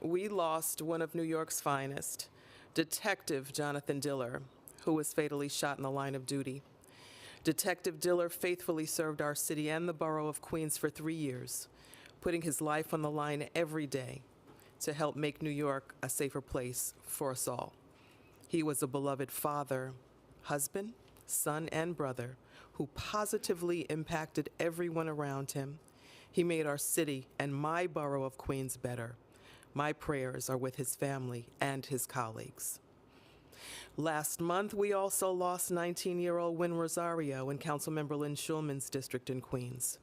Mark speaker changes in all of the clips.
Speaker 1: We lost one of New York's finest, Detective Jonathan Diller, who was fatally shot in the line of duty. Detective Diller faithfully served our city and the borough of Queens for 3 years, putting his life on the line every day to help make New York a safer place for us all. He was a beloved father, husband, son, and brother who positively impacted everyone around him. He made our city and my borough of Queens better. My prayers are with his family and his colleagues. Last month, we also lost 19-year-old Wynn Rosario in Councilmember Lynn Schulman's district in Queens.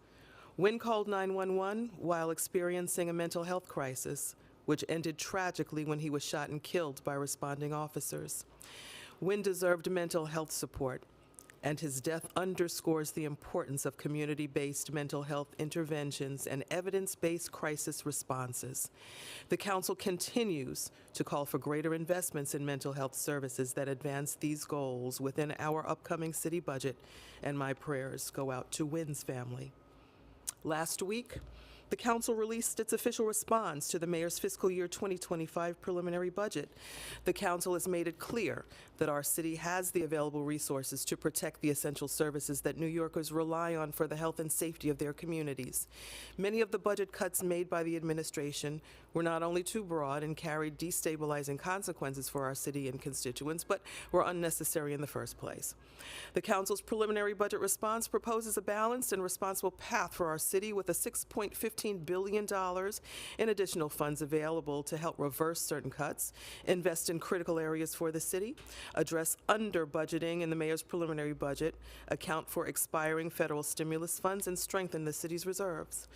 Speaker 1: Wynn called 911 while experiencing a mental health crisis, which ended tragically when he was shot and killed by responding officers. Wynn deserved mental health support, and his death underscores the importance of community-based mental health interventions and evidence-based crisis responses. The Council continues to call for greater investments in mental health services that advance these goals within our upcoming city budget, and my prayers go out to Wynn's family. Last week, the Council released its official response to the Mayor's fiscal year 2025 preliminary budget. The Council has made it clear that our city has the available resources to protect the essential services that New Yorkers rely on for the health and safety of their communities. Many of the budget cuts made by the administration were not only too broad and carried destabilizing consequences for our city and constituents, but were unnecessary in the first place. The Council's preliminary budget response proposes a balanced and responsible path for our city with a $6.15 billion in additional funds available to help reverse certain cuts, invest in critical areas for the city, address under-budgeting in the mayor's preliminary budget, account for expiring federal stimulus funds, and strengthen the city's reserves.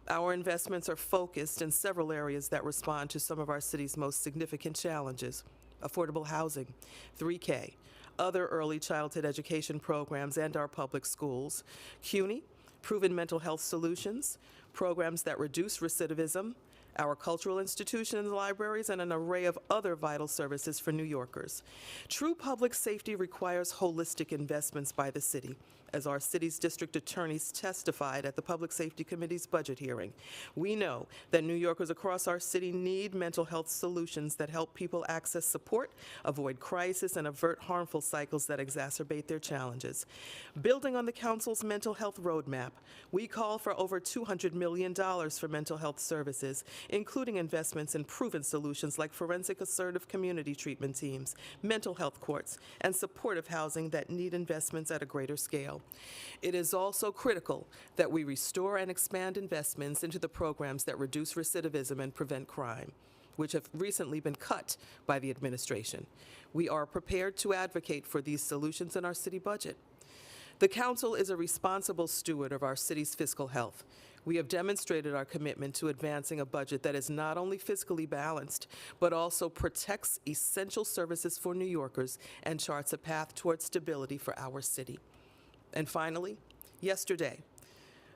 Speaker 1: Our investments are focused in several areas that respond to some of our city's most significant challenges: affordable housing, 3K, other early childhood education programs, and our public schools, CUNY, proven mental health solutions, programs that reduce recidivism, our cultural institutions and libraries, and an array of other vital services for New Yorkers. True public safety requires holistic investments by the city, as our city's district attorneys testified at the Public Safety Committee's budget hearing. We know that New Yorkers across our city need mental health solutions that help people access support, avoid crisis, and avert harmful cycles that exacerbate their challenges. Building on the Council's mental health roadmap, we call for over $200 million for mental health services, including investments in proven solutions like forensic assertive community treatment teams, mental health courts, and supportive housing that need investments at a greater scale. It is also critical that we restore and expand investments into the programs that reduce recidivism and prevent crime, which have recently been cut by the administration. We are prepared to advocate for these solutions in our city budget. The Council is a responsible steward of our city's fiscal health. We have demonstrated our commitment to advancing a budget that is not only fiscally balanced, but also protects essential services for New Yorkers and charts a path towards stability for our city. And finally, yesterday,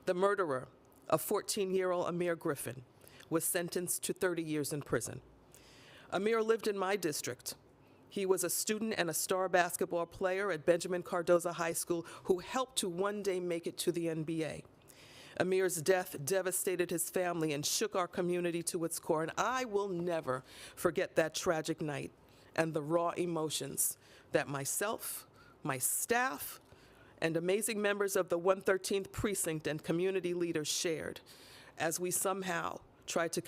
Speaker 1: the murderer of 14-year-old Amir Griffin was sentenced to 30 years in prison. Amir lived in my district. He was a student and a star basketball player at Benjamin Cardozo High School who helped to one day make it to the NBA. Amir's death devastated his family and shook our community to its core, and I will never forget that tragic night and the raw emotions that myself, my staff, and amazing members of the 113th Precinct and community leaders shared as we somehow tried to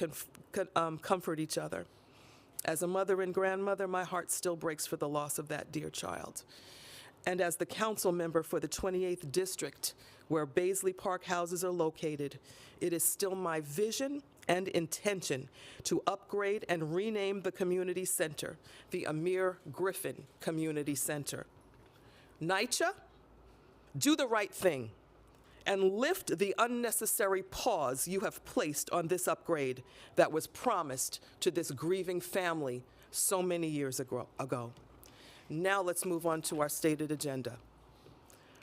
Speaker 1: comfort each other. As a mother and grandmother, my heart still breaks for the loss of that dear child. And as the council member for the 28th District, where Baisley Park houses are located, it is still my vision and intention to upgrade and rename the community center, the Amir Griffin Community Center. NYCHA, do the right thing and lift the unnecessary pause you have placed on this upgrade that was promised to this grieving family so many years ago. Now let's move on to our stated agenda.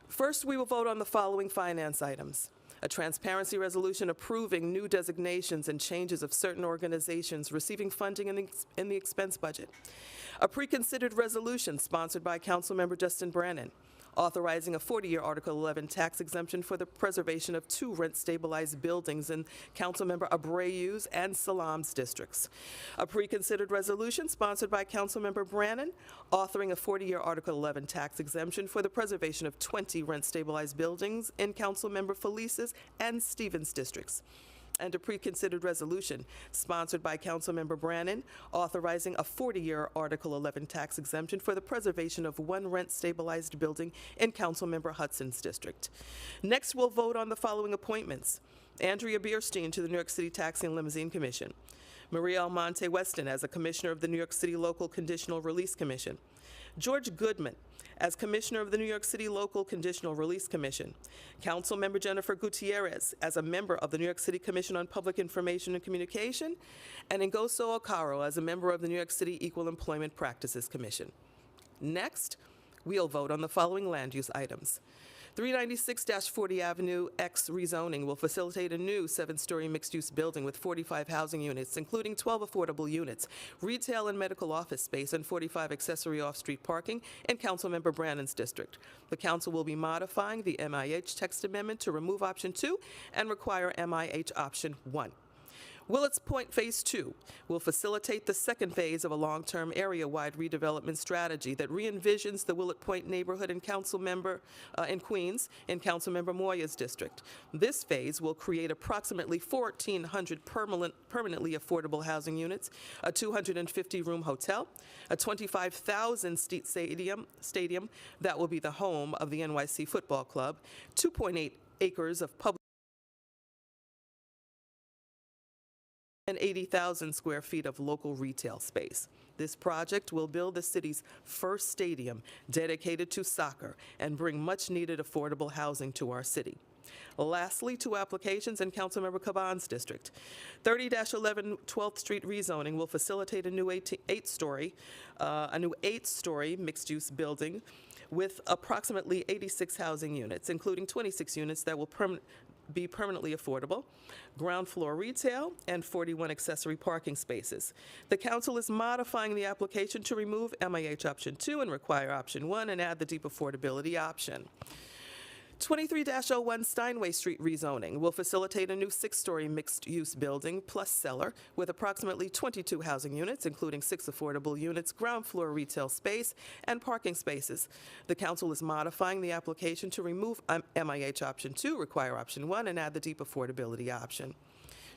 Speaker 1: First, we will vote on the following finance items: a transparency resolution approving new designations and changes of certain organizations receiving funding in the expense budget, a preconsidered resolution sponsored by Councilmember Justin Brannan, authorizing a 40-year Article 11 tax exemption for the preservation of 2 rent-stabilized buildings in Councilmember Abreu's and Salam's districts. A preconsidered resolution sponsored by Councilmember Brannan, authoring a 40-year Article 11 tax exemption for the preservation of 20 rent-stabilized buildings in Councilmember Felice's and Stevens districts. And a preconsidered resolution sponsored by Councilmember Brannan, authorizing a 40-year Article 11 tax exemption for the preservation of 1 rent-stabilized building in Councilmember Hudson's district. Next, we'll vote on the following appointments. Andrea Bierstein to the New York City Taxi and Limousine Commission. Maria Almonte Weston as a Commissioner of the New York City Local Conditional Release Commission. George Goodman as Commissioner of the New York City Local Conditional Release Commission. Councilmember Jennifer Gutierrez as a member of the New York City Commission on Public Information and Communication, and Ngoso Okaro as a member of the New York City Equal Employment Practices Commission. Next, we'll vote on the following land use items. 396-40 Avenue X rezoning will facilitate a new 7-story mixed-use building with 45 housing units, including 12 affordable units, retail and medical office space, and 45 accessory off-street parking in Councilmember Brannan's district. The council will be modifying the MIH text amendment to remove option 2 and require MIH option 1. Willets Point Phase 2 will facilitate the second phase of a long-term area-wide redevelopment strategy that re-envisions the Willett Point neighborhood in in Queens, in Councilmember Moya's district. This phase will create approximately 1,400 permanently affordable housing units, a 250-room hotel, a 25,000-seat stadium that will be the home of the NYC Football Club, 2.8 acres of public and 80,000 square feet of local retail space. This project will build the city's first stadium dedicated to soccer and bring much-needed affordable housing to our city. Lastly, 2 applications in Councilmember Caban's district. 30-11 12th Street rezoning will facilitate a new 8-story mixed-use building with approximately 86 housing units, including 26 units that will be permanently affordable, ground floor retail, and 41 accessory parking spaces. The council is modifying the application to remove MIH option 2 and require option 1 and add the deep affordability option. 23-01 Steinway Street rezoning will facilitate a new 6-story mixed-use building plus cellar with approximately 22 housing units, including 6 affordable units, ground floor retail space, and parking spaces. The council is modifying the application to remove MIH option 2, require option 1, and add the deep affordability option.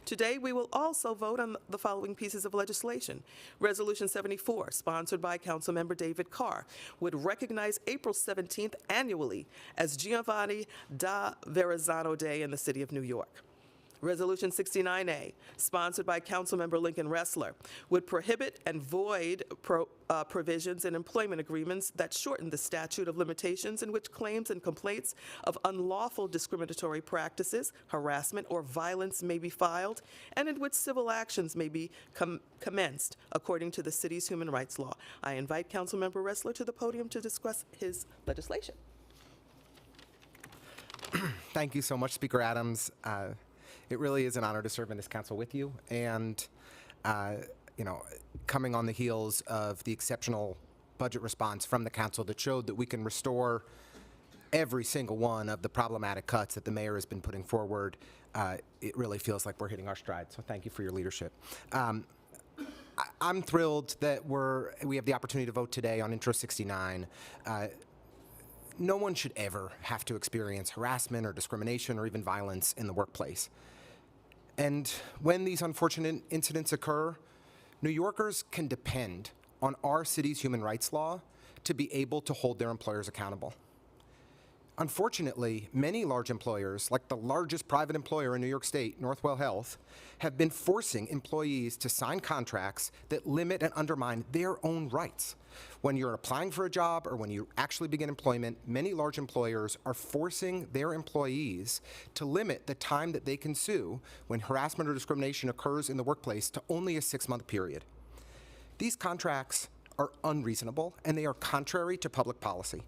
Speaker 1: Today, we will also vote on the following pieces of legislation. Resolution 74, sponsored by Councilmember David Carr, would recognize April 17th annually as Giovanni da Verrazzano Day in the city of New York. Resolution 69A, sponsored by Councilmember Lincoln Ressler, would prohibit and void provisions in employment agreements that shorten the statute of limitations in which claims and complaints of unlawful discriminatory practices, harassment, or violence may be filed, and in which civil actions may be commenced according to the city's human rights law. I invite Councilmember Ressler to the podium to discuss his legislation.
Speaker 2: Thank you so much, Speaker Adams. It really is an honor to serve in this council with you, and coming on the heels of the exceptional budget response from the council that showed that we can restore every single one of the problematic cuts that the mayor has been putting forward, it really feels like we're hitting our stride. So thank you for your leadership. I'm thrilled that we have the opportunity to vote today on Intro 69. No one should ever have to experience harassment or discrimination or even violence in the workplace. And when these unfortunate incidents occur, New Yorkers can depend on our city's human rights law to be able to hold their employers accountable. Unfortunately, many large employers, like the largest private employer in New York State, Northwell Health, have been forcing employees to sign contracts that limit and undermine their own rights. When you're applying for a job or when you actually begin employment, many large employers are forcing their employees to limit the time that they can sue when harassment or discrimination occurs in the workplace to only a 6-month period. These contracts are unreasonable and they are contrary to public policy.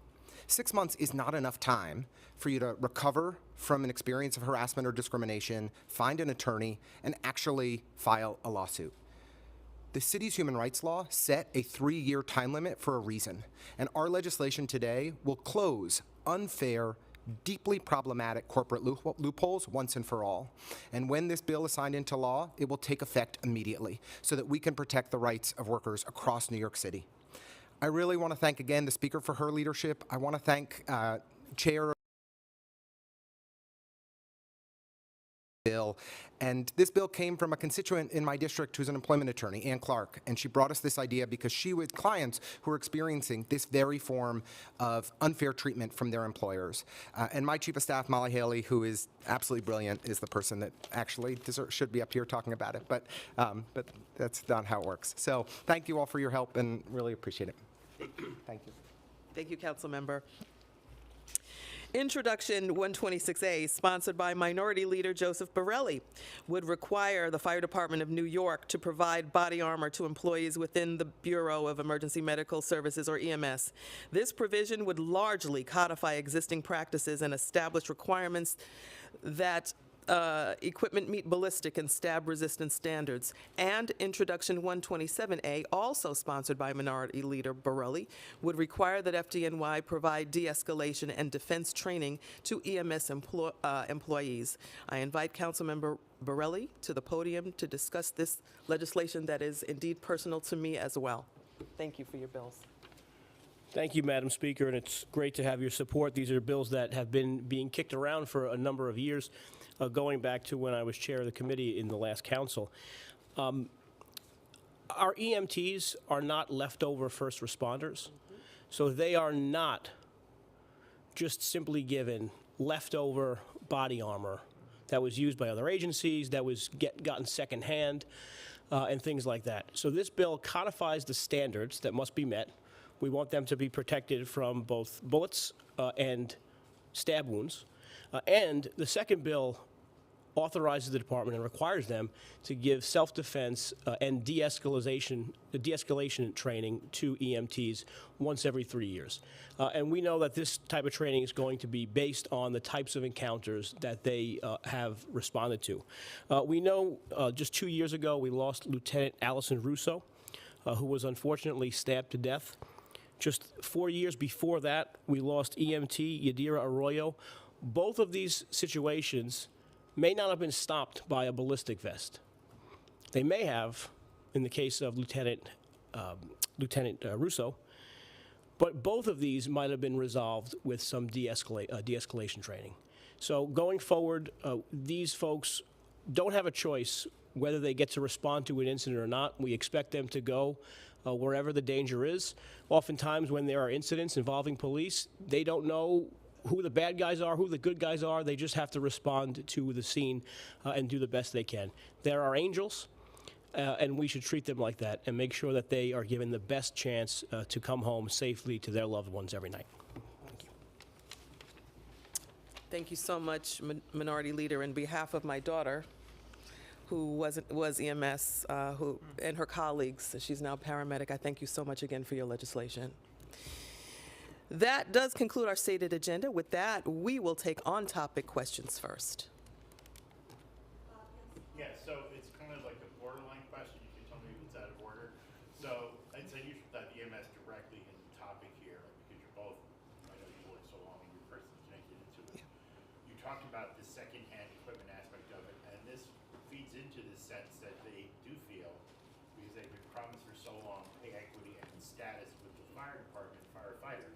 Speaker 2: 6 months is not enough time for you to recover from an experience of harassment or discrimination, find an attorney, and actually file a lawsuit. The city's human rights law set a 3-year time limit for a reason, and our legislation today will close unfair, deeply problematic corporate loopholes once and for all. And when this bill is signed into law, it will take effect immediately so that we can protect the rights of workers across New York City. I really want to thank again the Speaker for her leadership. I want to thank Chair bill. And this bill came from a constituent in my district who's an employment attorney, Ann Clark, and she brought us this idea because she was clients who were experiencing this very form of unfair treatment from their employers. And my chief of staff, Molly Haley, who is absolutely brilliant, is the person that actually should be up here talking about it. But that's not how it works. So thank you all for your help and really appreciate it. Thank you.
Speaker 1: Thank you, Council Member. Introduction 126A, sponsored by Minority Leader Joseph Borelli, would require the Fire Department of New York to provide body armor to employees within the Bureau of Emergency Medical Services, or EMS. This provision would largely codify existing practices and establish requirements that equipment meet ballistic and stab-resistant standards. And Introduction 127A, also sponsored by Minority Leader Borelli, would require that FDNY provide de-escalation and defense training to EMS employees. I invite Councilmember Borelli to the podium to discuss this legislation that is indeed personal to me as well. Thank you for your bills.
Speaker 3: Thank you, Madam Speaker, and it's great to have your support. These are bills that have been being kicked around for a number of years, going back to when I was chair of the committee in the last council. Our EMTs are not leftover first responders, so they are not just simply given leftover body armor that was used by other agencies, that was gotten secondhand, and things like that. So this bill codifies the standards that must be met. We want them to be protected from both bullets and stab wounds. And the second bill authorizes the department and requires them to give self-defense and de-escalation training to EMTs once every 3 years. And we know that this type of training is going to be based on the types of encounters that they have responded to. We know just 2 years ago we lost Lieutenant Allison Russo, who was unfortunately stabbed to death. Just 4 years before that, we lost EMT Yadira Arroyo. Both of these situations may not have been stopped by a ballistic vest. They may have, in the case of Lieutenant Russo, but both of these might have been resolved with some de-escalation training. So going forward, these folks don't have a choice whether they get to respond to an incident or not. We expect them to go wherever the danger is. Oftentimes when there are incidents involving police, they don't know who the bad guys are, who the good guys are. They just have to respond to the scene and do the best they can. They're our angels, and we should treat them like that and make sure that they are given the best chance to come home safely to their loved ones every night. Thank you.
Speaker 1: Thank you so much, Minority Leader. In behalf of my daughter, who was EMS, and her colleagues, she's now paramedic, I thank you so much again for your legislation. That does conclude our stated agenda. With that, we will take on-topic questions first.
Speaker 4: Yeah, so it's kind of like a borderline question. You can tell me if it's out of order. So I'd say you should dive EMS directly into the topic here because you're both, I know you work so long and you're personally connected into it. Yeah. You talked about the secondhand equipment aspect of it, and this feeds into the sense that they do feel, because they've been promised for so long pay equity and status with the fire department, firefighters.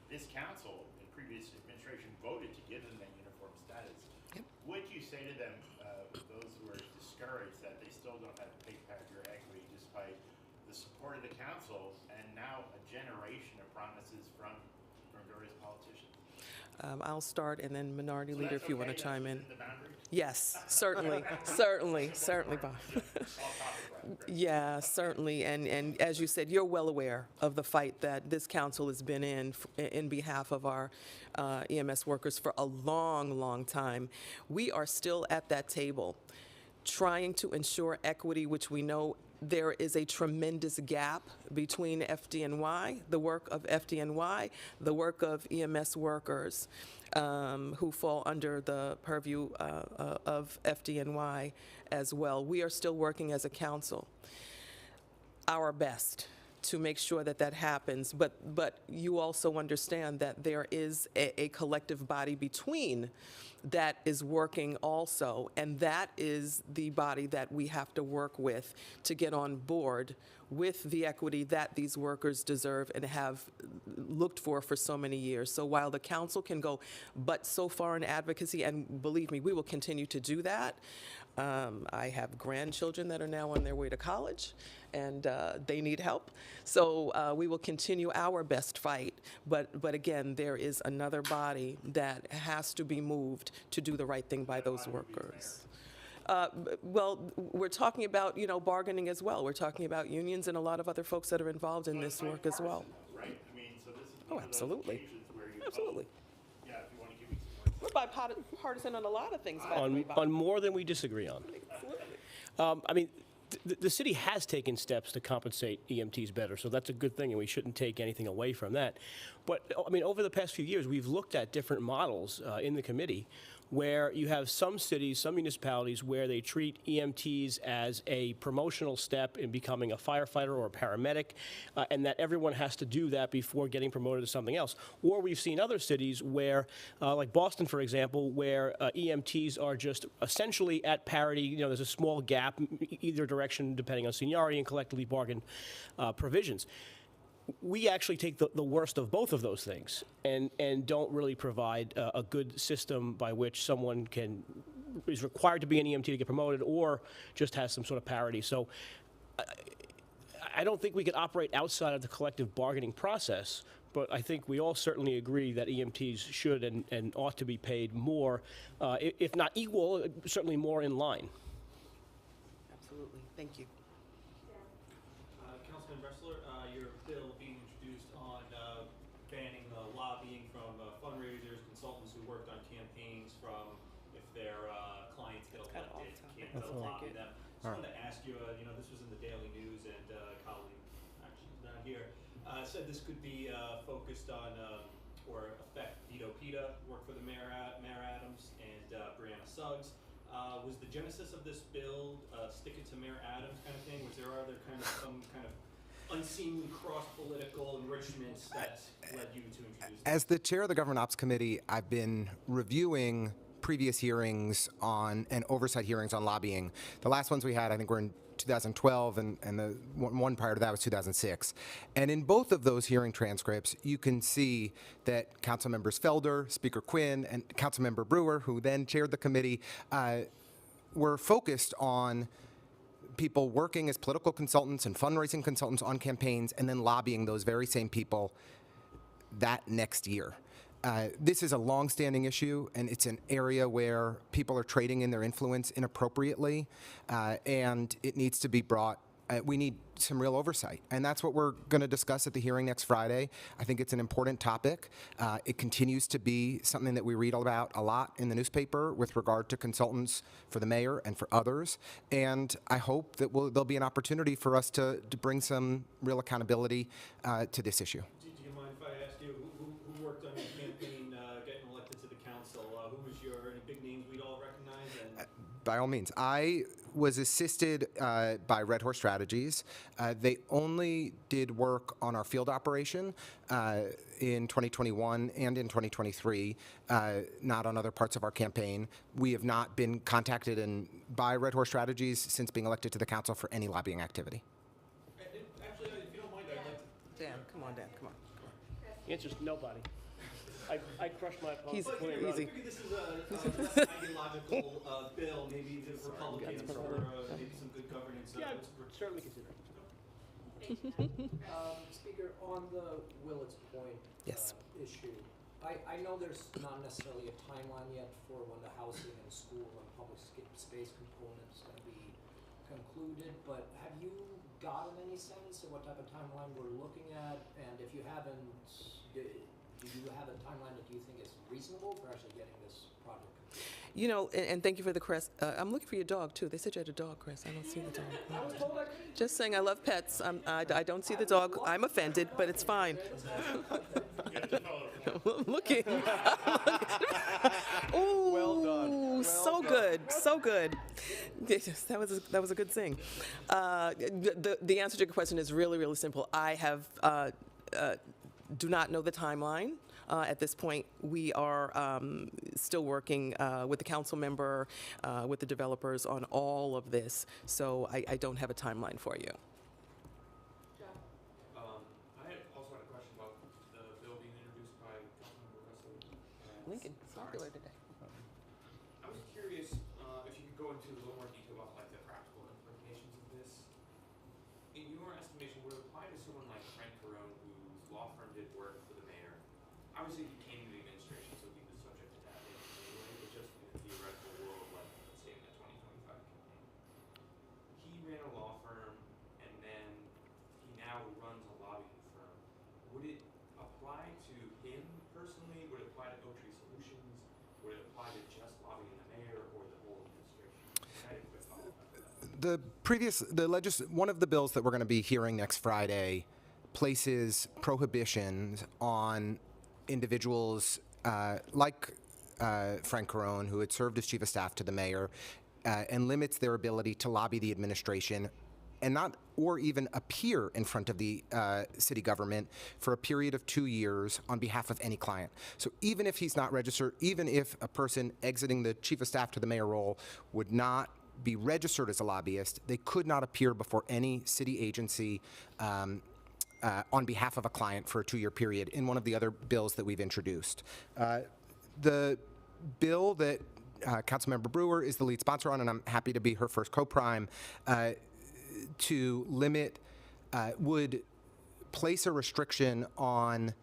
Speaker 4: This council in previous administration voted to give them that uniform status. Yep. Would you say to them, those who are discouraged that they still don't have pay package equity despite the support of the council and now a generation of promises from various politicians?
Speaker 1: I'll start, and then Minority Leader, if you want to chime in.
Speaker 4: The boundary?
Speaker 1: Yes, certainly, certainly, Bob. Yeah, certainly, and as you said, you're well aware of the fight that this council has been in behalf of our EMS workers for a long, long time. We are still at that table trying to ensure equity, which we know there is a tremendous gap between FDNY, the work of FDNY, the work of EMS workers who fall under the purview of FDNY as well. We are still working as a council our best to make sure that that happens. But you also understand that there is a collective body between that is working also, and that is the body that we have to work with to get on board with the equity that these workers deserve and have looked for so many years. So while the council can go but so far in advocacy, and believe me, we will continue to do that. I have grandchildren that are now on their way to college, and they need help. So we will continue our best fight. But again, there is another body that has to be moved to do the right thing by those workers. Well, we're talking about, bargaining as well. We're talking about unions and a lot of other folks that are involved in this work as well.
Speaker 4: Right? I mean, so this is
Speaker 1: Oh,
Speaker 4: one of those
Speaker 1: absolutely.
Speaker 4: occasions where you
Speaker 1: Absolutely.
Speaker 4: vote. Yeah, if you want to give me some more.
Speaker 1: We're bipartisan on a lot of things, by the way, Bob.
Speaker 3: On more than we disagree on. I mean, the city has taken steps to compensate EMTs better, so that's a good thing, and we shouldn't take anything away from that. But, I mean, over the past few years, we've looked at different models in the committee where you have some cities, some municipalities where they treat EMTs as a promotional step in becoming a firefighter or a paramedic, and that everyone has to do that before getting promoted to something else. Or we've seen other cities where, like Boston, for example, where EMTs are just essentially at parity. There's a small gap either direction depending on seniority and collectively bargained provisions. We actually take the worst of both of those things and don't really provide a good system by which someone is required to be an EMT to get promoted or just has some sort of parity. So I don't think we could operate outside of the collective bargaining process, but I think we all certainly agree that EMTs should and ought to be paid more, if not equal, certainly more in line.
Speaker 1: Absolutely. Thank you.
Speaker 5: Councilman Bressler, your bill being introduced on banning lobbying from fundraisers, consultants who worked on campaigns from if their clients get
Speaker 1: Kinda
Speaker 5: elected,
Speaker 1: off
Speaker 5: can't
Speaker 1: topic.
Speaker 5: lobby them. Just wanted to ask you, this was in the Daily News and a colleague, actually he's not here, said this could be focused on or affect Vito Pita, work for the Mayor Adams, and Brianna Suggs. Was the genesis of this bill stick it to Mayor Adams kind of thing? Was there some kind of unseemly cross-political enrichments that led you to introduce this?
Speaker 2: As the chair of the Government Ops Committee, I've been reviewing previous hearings on and oversight hearings on lobbying. The last ones we had, I think, were in 2012, and the one prior to that was 2006. And in both of those hearing transcripts, you can see that Council Members Felder, Speaker Quinn, and Councilmember Brewer, who then chaired the committee, were focused on people working as political consultants and fundraising consultants on campaigns and then lobbying those very same people that next year. This is a long-standing issue, and it's an area where people are trading in their influence inappropriately, and it needs to be brought. We need some real oversight, and that's what we're going to discuss at the hearing next Friday. I think it's an important topic. It continues to be something that we read about a lot in the newspaper with regard to consultants for the mayor and for others, and I hope that there'll be an opportunity for us to bring some real accountability to this issue.
Speaker 5: Do you mind if I ask you who worked on your campaign getting elected to the council? Who was any big names we'd all recognize? And
Speaker 2: By all means. I was assisted by Red Horse Strategies. They only did work on our field operation in 2021 and in 2023, not on other parts of our campaign. We have not been contacted by Red Horse Strategies since being elected to the council for any lobbying activity.
Speaker 5: actually, if you don't mind, I'd like to.
Speaker 1: Dan, come on, Dan, come on.
Speaker 3: The answer is nobody. I crushed my opponent.
Speaker 1: He's
Speaker 3: before he
Speaker 1: easy.
Speaker 3: wrote.
Speaker 5: Maybe this is a less ideological bill. Maybe the Republicans or maybe some good governance.
Speaker 3: Yeah, I would certainly consider it.
Speaker 6: Speaker, on the Willits Point
Speaker 1: Yes.
Speaker 6: issue, I know there's not necessarily a timeline yet for when the housing and school and public space component is going to be concluded, but have you gotten any sense of what type of timeline we're looking at? And if you haven't, do you have a timeline that you think is reasonable for actually getting this project completed?
Speaker 1: And thank you for the Chris. I'm looking for your dog, too. They said you had a dog, Chris. I don't see the dog. Just saying, I love pets. I don't see the dog. I'm offended, but it's fine. Looking. Ooh, well done. was so good, so good. Yes, that was a good sing. The answer to your question is really, really simple. I have do not know the timeline. At this point, we are still working with the council member, with the developers on all of this, so I don't have a timeline for you.
Speaker 7: I also had a question about the bill being introduced by Councilmember Wesley. and
Speaker 1: Lincoln, it's popular
Speaker 7: Lawrence.
Speaker 1: today.
Speaker 7: I was curious if you could go into a little more detail about like the practical implications of this. In your estimation, would it apply to someone like Frank Carone, whose law firm did work for the mayor? Obviously, he came to the administration, so he was subject to that anyway, but just in a theoretical world, like let's say in the 2025 campaign. He ran a law firm, and then he now runs a lobbying firm. Would it apply to him personally? Would it apply to Oak Tree Solutions? Would it apply to just lobbying the mayor or the whole administration? I had a quick follow-up after that.
Speaker 2: One of the bills that we're going to be hearing next Friday places prohibitions on individuals like Frank Carone, who had served as chief of staff to the mayor, and limits their ability to lobby the administration and not or even appear in front of the city government for a period of 2 years on behalf of any client. So even if he's not registered, even if a person exiting the chief of staff to the mayor role would not be registered as a lobbyist, they could not appear before any city agency on behalf of a client for a 2-year period in one of the other bills that we've introduced. The bill that Councilmember Brewer is the lead sponsor on, and I'm happy to be her first co-prime, to limit, would place a restriction on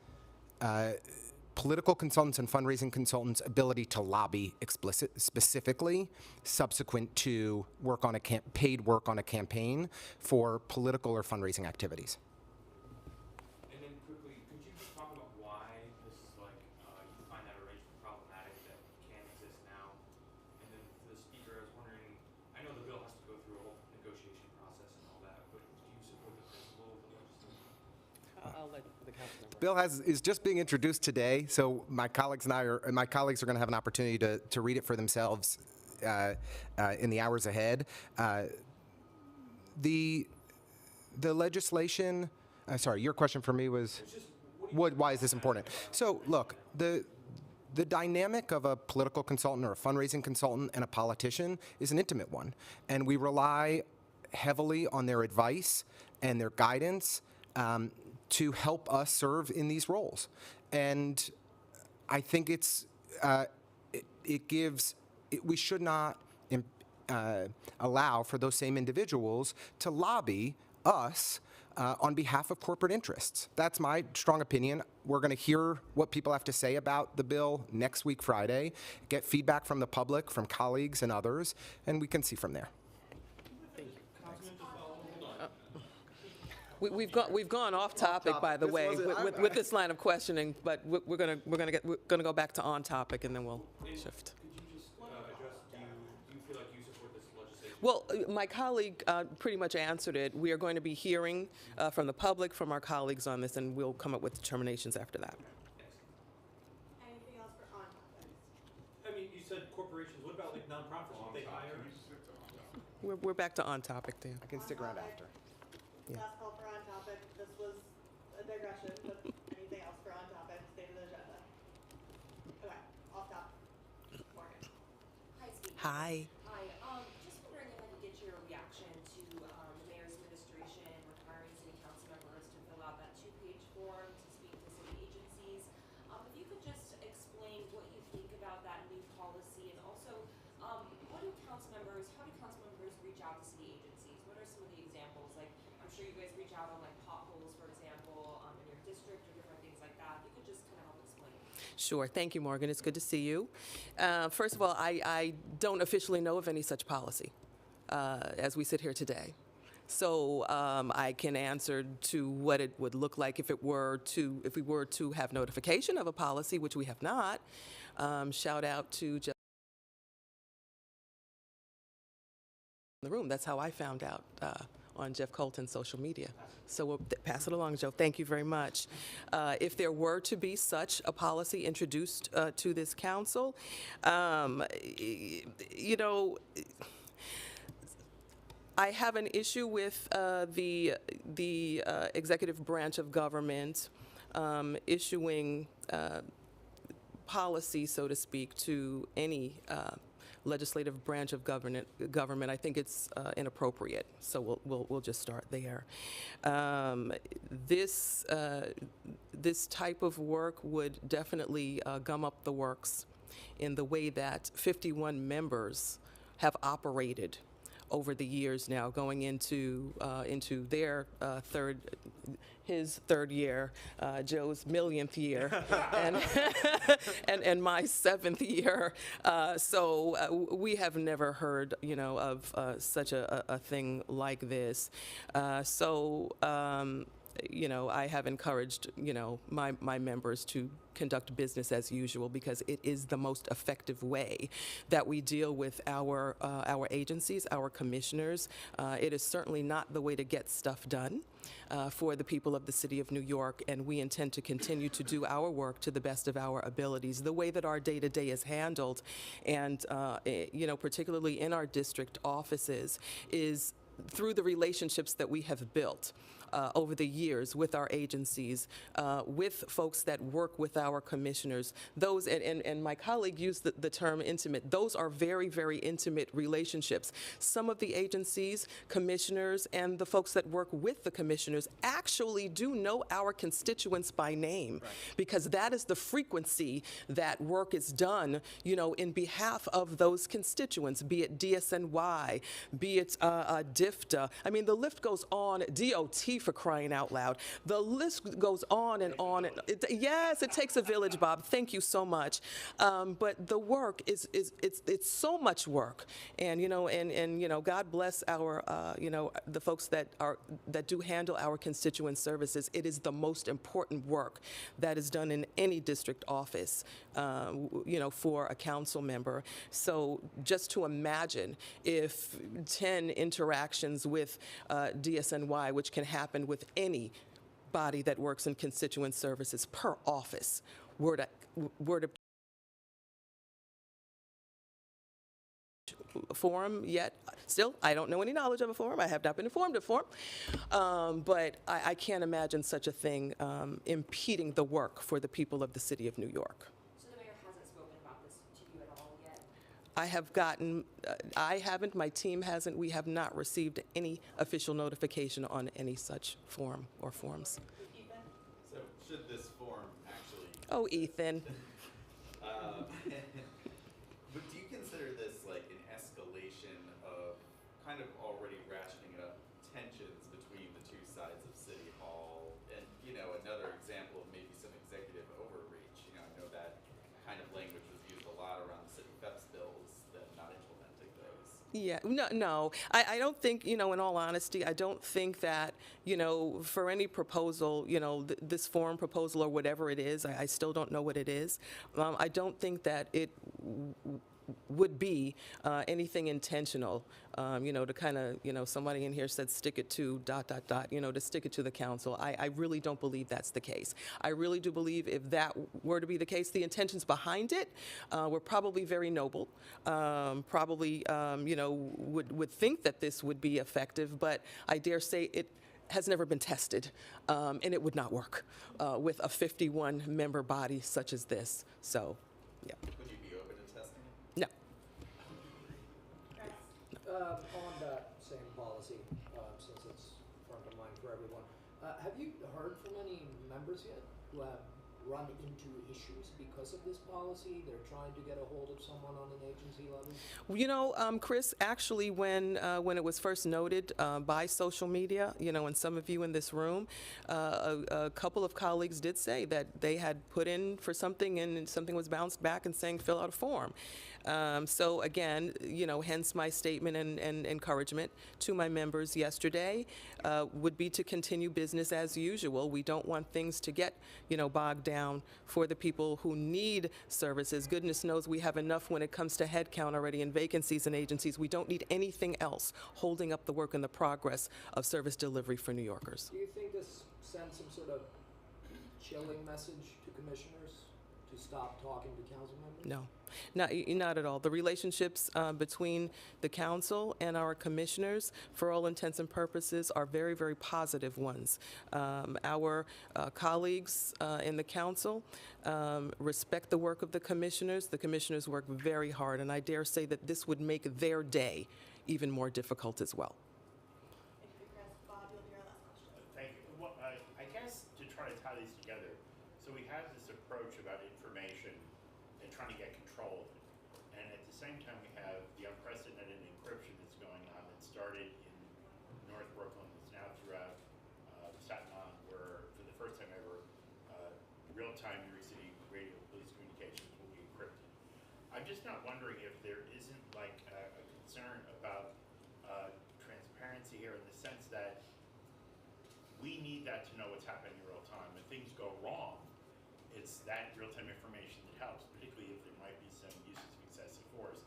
Speaker 2: political consultants and fundraising consultants' ability to lobby specifically subsequent to work on paid work on a campaign for political or fundraising activities.
Speaker 7: And then quickly, could you just talk about why this is like, you find that arrangement problematic that can exist now? And then for the speaker, I was wondering, I know the bill has to go through a whole negotiation process and all that, but do you support the principle of the legislation?
Speaker 1: I'll let the council member.
Speaker 2: Bill is just being introduced today, so my colleagues are going to have an opportunity to read it for themselves in the hours ahead. The legislation. Sorry, your question for me was, why is this important? So look, the dynamic of a political consultant or a fundraising consultant and a politician is an intimate one, and we rely heavily on their advice and their guidance to help us serve in these roles. And I think we should not allow for those same individuals to lobby us on behalf of corporate interests. That's my strong opinion. We're going to hear what people have to say about the bill next week, Friday, get feedback from the public, from colleagues and others, and we can see from there.
Speaker 1: We've gone off topic, by the way, with this line of questioning, but we're gonna go back to on topic, and then we'll shift.
Speaker 7: Could you just address, do you feel like you support this legislation?
Speaker 1: Well, my colleague pretty much answered it. We are going to be hearing from the public, from our colleagues on this, and we'll come up with determinations after that.
Speaker 8: Anything else for on topics?
Speaker 5: I mean, you said corporations, what about like nonprofits, should they hire?
Speaker 1: We're back to on topic, Dan.
Speaker 2: I can stick around after.
Speaker 8: Last call for on topic. This was a digression, but anything else for on topic? State of the agenda. Okay, off topic. Morgan.
Speaker 9: Hi, Steve.
Speaker 1: Hi.
Speaker 9: Hi. Just wondering if I could get your reaction to the mayor's administration requiring city council members to fill out that 2-page form to speak to city agencies. If you could just explain what you think about that new policy, and also how do council members reach out to city agencies? What are some of the examples? Like, I'm sure you guys reach out on like potholes, for example, in your district or different things like that. If you could just kind of help explain.
Speaker 1: Sure. Thank you, Morgan. It's good to see you. First of all, I don't officially know of any such policy as we sit here today. So I can answer to what it would look like if we were to have notification of a policy, which we have not. Shout out to just in the room. That's how I found out on Jeff Colton's social media. So we'll pass it along, Joe. Thank you very much. If there were to be such a policy introduced to this council, you know, I have an issue with the executive branch of government issuing policy, so to speak, to any legislative branch of government. I think it's inappropriate. So we'll just start there. This type of work would definitely gum up the works in the way that 51 members have operated over the years now, going into their his third year, Joe's millionth year, and my 7th year. So we have never heard, you know, of such a thing like this. You know, I have encouraged, you know, my members to conduct business as usual, because it is the most effective way that we deal with our agencies, our commissioners. It is certainly not the way to get stuff done for the people of the city of New York, and we intend to continue to do our work to the best of our abilities. The way that our day-to-day is handled, and you know, particularly in our district offices, is through the relationships that we have built over the years with our agencies, with folks that work with our commissioners. Those, and my colleague used the term intimate, those are very, very intimate relationships. Some of the agencies, commissioners, and the folks that work with the commissioners actually do know our constituents by name, because that is the frequency that work is done, you know, in behalf of those constituents, be it DSNY, be it DFTA. I mean, the list goes on, DOT, for crying out loud. The list goes on and on. Yes, it takes a village, Bob. Thank you so much. But the work it's so much work, and you know, and you know, God bless our you know, the folks that do handle our constituent services. It is the most important work that is done in any district office, you know, for a council member. So just to imagine if 10 interactions with DSNY, which can happen with any body that works in constituent services per office, were to forum yet. Still, I don't know any knowledge of a forum. I have not been informed of a forum. But I can't imagine such a thing impeding the work for the people of the city of New York.
Speaker 9: So the mayor hasn't spoken about this to you at all yet?
Speaker 1: I have gotten, I haven't, my team hasn't, we have not received any official notification on any such forum or forums.
Speaker 10: So should this form actually,
Speaker 1: Oh, Ethan.
Speaker 10: but do you consider this like an escalation of kind of already ratcheting up tensions between the two sides of City Hall? And, you know, another example of maybe some executive overreach. You know, I know that kind of language was used a lot around the city PEPS bills, that not implementing those.
Speaker 1: Yeah, no. I don't think, you know, in all honesty, I don't think that, you know, for any proposal, you know, this forum proposal or whatever it is, I still don't know what it is. I don't think that it would be anything intentional, you know, to kind of, you know, somebody in here said stick it to ... you know, to stick it to the council. I really don't believe that's the case. I really do believe if that were to be the case, the intentions behind it were probably very noble, probably, you know, would think that this would be effective, but I dare say it has never been tested, and it would not work with a 51-member body such as this. So, yeah.
Speaker 10: Would you be open to testing it?
Speaker 1: No.
Speaker 6: On that same policy, since it's front of mind for everyone, have you heard from any members yet who have run into issues because of this policy? They're trying to get a hold of someone on an agency level?
Speaker 1: You know, Chris, actually, when it was first noted by social media, you know, and some of you in this room, a couple of colleagues did say that they had put in for something and something was bounced back and saying fill out a form. So again, hence my statement and encouragement to my members yesterday would be to continue business as usual. We don't want things to get, bogged down for the people who need services. Goodness knows we have enough when it comes to headcount already and vacancies in agencies. We don't need anything else holding up the work and the progress of service delivery for New Yorkers.
Speaker 6: Do you think this sends some sort of chilling message to commissioners to stop talking to council members?
Speaker 1: No, not at all. The relationships between the council and our commissioners, for all intents and purposes, are very, very positive ones. Our colleagues in the council respect the work of the commissioners. The commissioners work very hard, and I dare say that this would make their day even more difficult as well.
Speaker 8: Thank you, Chris. Bob, you'll be our last question.
Speaker 4: Thank you. Well, I guess to try to tie these together, so we have this approach about information and trying to get control of it. And at the same time, we have the unprecedented encryption that's going on that started in North Brooklyn, that's now throughout Staten Island, where for the first time ever, real-time New York City radio police communications will be encrypted. I'm just not wondering if there isn't like a concern about transparency here in the sense that we need that to know what's happening in real time. When things go wrong, it's that real-time information that helps, particularly if there might be some uses of excessive force.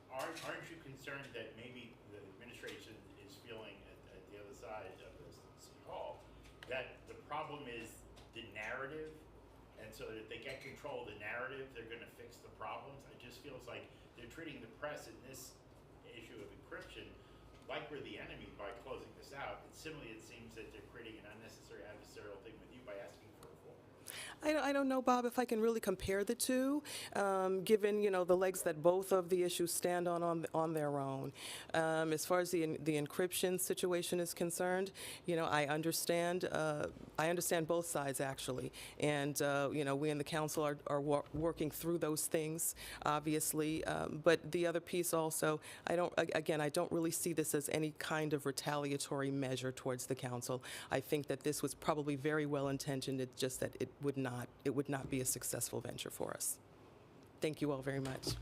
Speaker 4: Aren't you concerned that maybe the administration is feeling at the other side of the City Hall that the problem is the narrative, and so that if they get control of the narrative, they're going to fix the problems? It just feels like they're treating the press in this issue of encryption like we're the enemy by closing this out. And similarly, it seems that they're creating an unnecessary adversarial thing with you by asking for a floor.
Speaker 1: I don't know, Bob, if I can really compare the two, given, the legs that both of the issues stand on their own. As far as the encryption situation is concerned, I understand both sides, actually. And, we in the council are working through those things, obviously. But the other piece also, I don't really see this as any kind of retaliatory measure towards the council. I think that this was probably very well intentioned. It's just that it would not be a successful venture for us. Thank you all very much.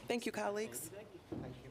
Speaker 1: Thank you, colleagues.
Speaker 2: Thank you.